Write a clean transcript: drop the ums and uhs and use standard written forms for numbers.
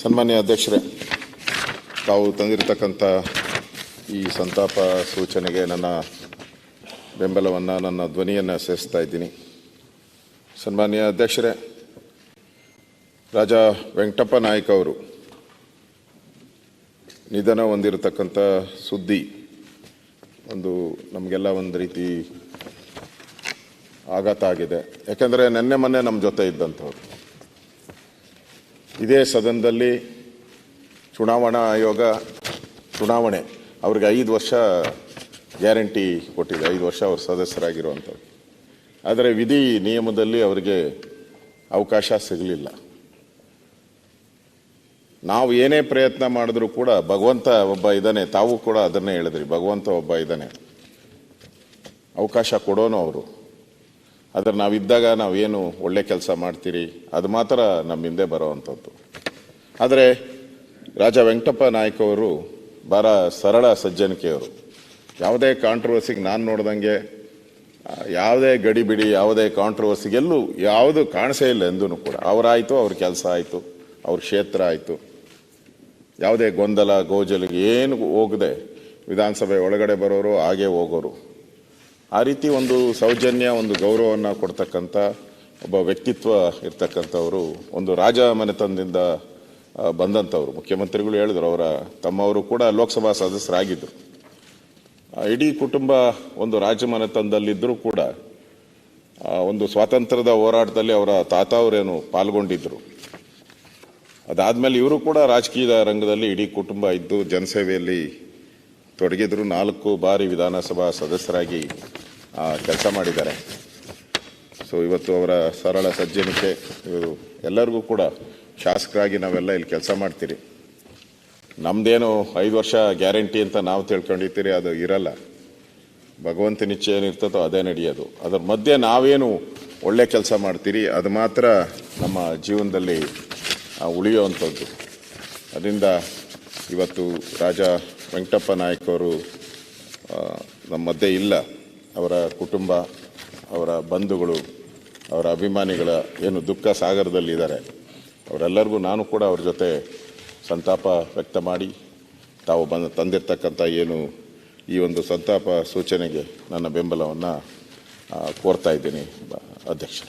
ಸನ್ಮಾನ್ಯ ಅಧ್ಯಕ್ಷರೇ, ತಾವು ತಂದಿರತಕ್ಕಂಥ ಈ ಸಂತಾಪ ಸೂಚನೆಗೆ ನನ್ನ ಬೆಂಬಲವನ್ನು, ನನ್ನ ಧ್ವನಿಯನ್ನು ಸೇರಿಸ್ತಾ ಇದ್ದೀನಿ. ಸನ್ಮಾನ್ಯ ಅಧ್ಯಕ್ಷರೇ, ರಾಜಾ ವೆಂಕಟಪ್ಪ ನಾಯ್ಕ ಅವರು ನಿಧನ ಹೊಂದಿರತಕ್ಕಂಥ ಸುದ್ದಿ ನಮಗೆಲ್ಲ ಒಂದು ರೀತಿ ಆಘಾತ ಆಗಿದೆ. ಯಾಕೆಂದರೆ ನಿನ್ನೆ ಮೊನ್ನೆ ನಮ್ಮ ಜೊತೆ ಇದ್ದಂಥವ್ರು. ಇದೇ ಸದನದಲ್ಲಿ ಚುನಾವಣಾ ಆಯೋಗ ಚುನಾವಣೆ ಅವ್ರಿಗೆ 5 ವರ್ಷ ಗ್ಯಾರಂಟಿ ಕೊಟ್ಟಿದೆ, 5 ವರ್ಷ ಅವರು ಸದಸ್ಯರಾಗಿರುವಂಥವ್ರು. ಆದರೆ ವಿಧಿ ನಿಯಮದಲ್ಲಿ ಅವರಿಗೆ ಅವಕಾಶ ಸಿಗಲಿಲ್ಲ. ನಾವು ಏನೇ ಪ್ರಯತ್ನ ಮಾಡಿದ್ರೂ ಕೂಡ ಭಗವಂತ ಒಬ್ಬ ಇದ್ದಾನೆ, ತಾವು ಕೂಡ ಅದನ್ನೇ ಹೇಳಿದ್ರಿ, ಭಗವಂತ ಒಬ್ಬ ಇದ್ದಾನೆ, ಅವಕಾಶ ಕೊಡೋನು ಅವರು. ಆದರೆ ನಾವಿದ್ದಾಗ ನಾವೇನು ಒಳ್ಳೆ ಕೆಲಸ ಮಾಡ್ತೀರಿ ಅದು ಮಾತ್ರ ನಮ್ಮ ಹಿಂದೆ ಬರೋವಂಥದ್ದು. ಆದರೆ ರಾಜಾ ವೆಂಕಟಪ್ಪ ನಾಯ್ಕ ಅವರು ಭಾಳ ಸರಳ ಸಜ್ಜನಿಕೆಯವರು. ಯಾವುದೇ ಕಾಂಟ್ರವರ್ಸಿಗೆ ನಾನು ನೋಡ್ದಂಗೆ ಯಾವುದೇ ಗಡಿಬಿಡಿ, ಯಾವುದೇ ಕಾಂಟ್ರವರ್ಸಿಗೆಲ್ಲೂ ಯಾವುದು ಕಾಣಿಸೇ ಇಲ್ಲ ಎಂದೂ ಕೂಡ. ಅವರಾಯಿತು, ಅವ್ರ ಕೆಲಸ ಆಯಿತು, ಅವ್ರ ಕ್ಷೇತ್ರ ಆಯಿತು. ಯಾವುದೇ ಗೊಂದಲ ಗೋಜಲಿಗೆ ಏನು ಹೋಗದೆ ವಿಧಾನಸಭೆ ಒಳಗಡೆ ಬರೋರು, ಹಾಗೆ ಹೋಗೋರು. ಆ ರೀತಿ ಒಂದು ಸೌಜನ್ಯ, ಒಂದು ಗೌರವವನ್ನು ಕೊಡ್ತಕ್ಕಂಥ ಒಬ್ಬ ವ್ಯಕ್ತಿತ್ವ ಇರ್ತಕ್ಕಂಥವರು, ಒಂದು ರಾಜ ಮನೆತನದಿಂದ ಬಂದಂಥವ್ರು. ಮುಖ್ಯಮಂತ್ರಿಗಳು ಹೇಳಿದ್ರು, ಅವರ ತಮ್ಮವರು ಕೂಡ ಲೋಕಸಭಾ ಸದಸ್ಯರಾಗಿದ್ದರು. ಇಡೀ ಕುಟುಂಬ ಒಂದು ರಾಜ ಮನೆತನದಲ್ಲಿದ್ದರೂ ಕೂಡ ಒಂದು ಸ್ವಾತಂತ್ರ್ಯದ ಹೋರಾಟದಲ್ಲಿ ಅವರ ತಾತ ಅವರೇನು ಪಾಲ್ಗೊಂಡಿದ್ದರು. ಅದಾದಮೇಲೆ ಇವರು ಕೂಡ ರಾಜಕೀಯ ರಂಗದಲ್ಲಿ ಇಡೀ ಕುಟುಂಬ ಇದ್ದು ಜನಸೇವೆಯಲ್ಲಿ ತೊಡಗಿದ್ರು. 4 ಬಾರಿ ವಿಧಾನಸಭಾ ಸದಸ್ಯರಾಗಿ ಕೆಲಸ ಮಾಡಿದ್ದಾರೆ. ಸೊ ಇವತ್ತು ಅವರ ಸರಳ ಸಜ್ಜನಿಕೆ, ಇವರು ಎಲ್ಲರಿಗೂ ಕೂಡ ಶಾಸಕರಾಗಿ ನಾವೆಲ್ಲ ಇಲ್ಲಿ ಕೆಲಸ ಮಾಡ್ತೀರಿ. ನಮ್ಮದೇನು 5 ವರ್ಷ ಗ್ಯಾರಂಟಿ ಅಂತ ನಾವು ತಿಳ್ಕೊಂಡಿರ್ತೀರಿ, ಅದು ಇರಲ್ಲ. ಭಗವಂತನ ಇಚ್ಛೆ ಏನಿರ್ತದೋ ಅದೇ ನಡೆಯೋದು. ಅದರ ಮಧ್ಯೆ ನಾವೇನು ಒಳ್ಳೆ ಕೆಲಸ ಮಾಡ್ತೀರಿ ಅದು ಮಾತ್ರ ನಮ್ಮ ಜೀವನದಲ್ಲಿ ಉಳಿಯುವಂಥದ್ದು. ಅದರಿಂದ ಇವತ್ತು ರಾಜಾ ವೆಂಕಟಪ್ಪ ನಾಯ್ಕ ಅವರು ನಮ್ಮ ಮಧ್ಯೆ ಇಲ್ಲ. ಅವರ ಕುಟುಂಬ, ಅವರ ಬಂಧುಗಳು, ಅವರ ಅಭಿಮಾನಿಗಳ ಏನು ದುಃಖ ಸಾಗರದಲ್ಲಿದ್ದಾರೆ, ಅವರೆಲ್ಲರಿಗೂ ನಾನು ಕೂಡ ಅವ್ರ ಜೊತೆ ಸಂತಾಪ ವ್ಯಕ್ತ ಮಾಡಿ, ತಾವು ತಂದಿರ್ತಕ್ಕಂಥ ಏನು ಈ ಒಂದು ಸಂತಾಪ ಸೂಚನೆಗೆ ನನ್ನ ಬೆಂಬಲವನ್ನು ಕೋರ್ತಾ ಇದ್ದೀನಿ ಅಧ್ಯಕ್ಷ.